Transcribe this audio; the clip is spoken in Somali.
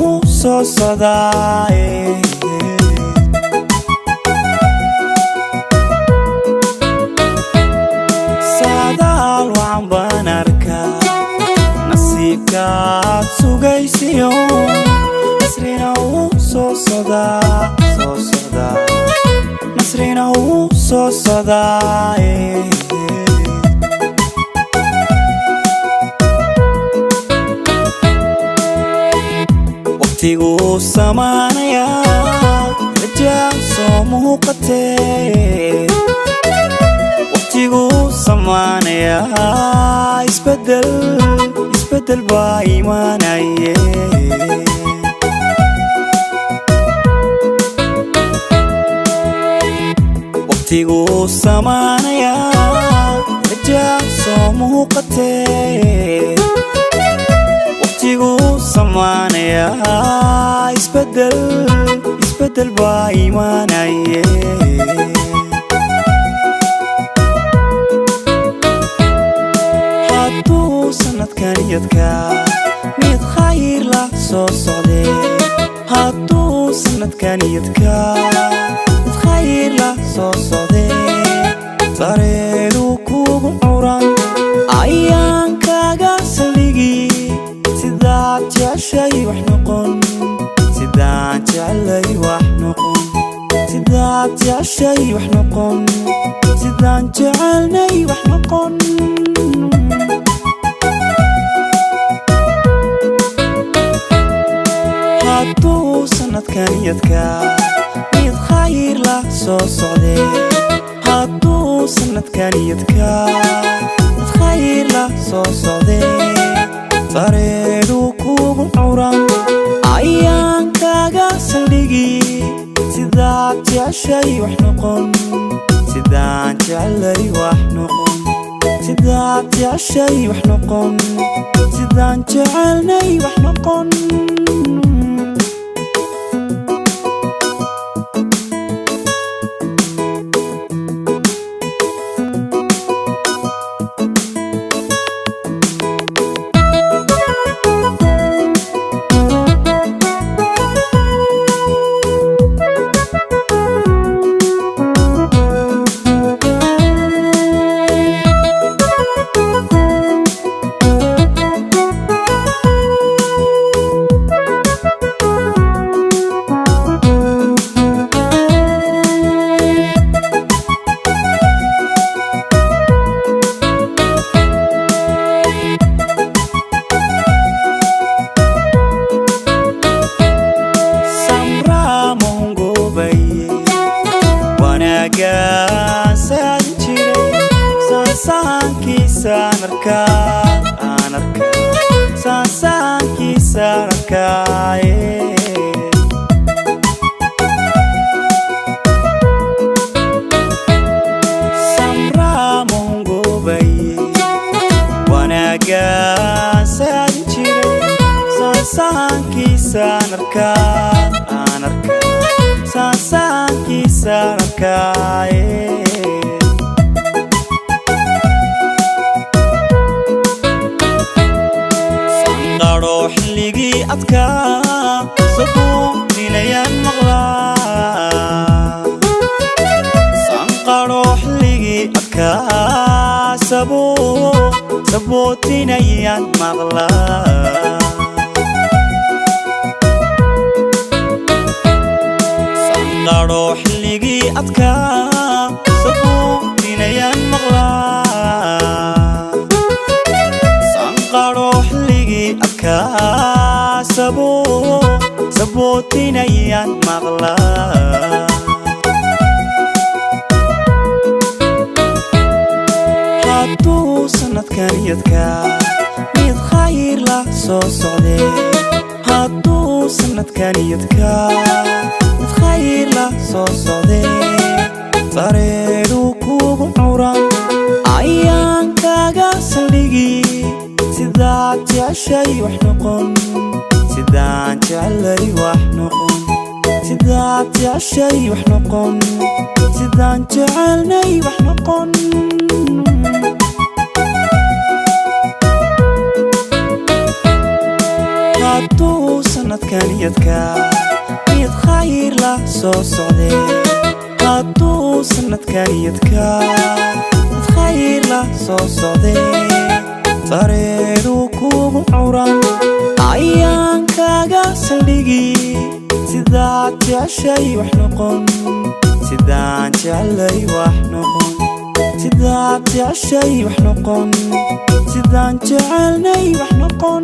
soo socdaa saadaal waan baan arkaa nasiibkaad sugaysiyo nasrina soo socdaa nasrina soo socdaa waqtigu samaanaya rajaa soo muuqatee waqtigu samaanaya isbedel baa imaanaye waqtigu samaanaya rajaa soo muuqatee waqtigu samaanaya isbedel baa imaanaye hadduu sanadkan yadka mid khayr la soo socdee hadduu sanadkan yadka mid khayr la soo socdee sareeru kugu curan ayaan kaga saldhigi sidaad jeceshay wax noqon sidaan jecelay wax noqon sidaad jeceshay wax noqon sidaan jecelnay wax noqon hadduu sanadkan yadka mid khayr la soo socdee hadduu sanadkan yadka mid khayr la soo socdee sareeru kugu curan ayaan kaga saldhigi sidaad jeceshay wax noqon sidaan jecelay wax noqon sidaad jeceshay wax noqon sidaan jecelnay wax noqon sabootinayaan maqlaa sanqadho xilligii adkaa sabootinayaan maqlaa sanqadho xilligii adkaa sabootinayaan maqlaa hadduu sanadkan yadka mid khayr la soo socdee hadduu sanadkan yadka mid khayr la soo socdee sareeru kugu curan ayaan kaga saldhigi sidaad jeceshay wax noqon sidaan jecelay wax noqon sidaad jeceshay wax noqon sidaan jecelnay wax noqon hadduu sanad sanadkaniyadka mid khayr la soo socday hadduu sanadkaniyadka mid khayr la soo socday sareedu kugu curan ayaan kaaga saldhigi sidaad jeceshay wax noqon sidaan jecelay wax noqon sidaad jeceshay wax noqon sidaan jecelnay wax noqon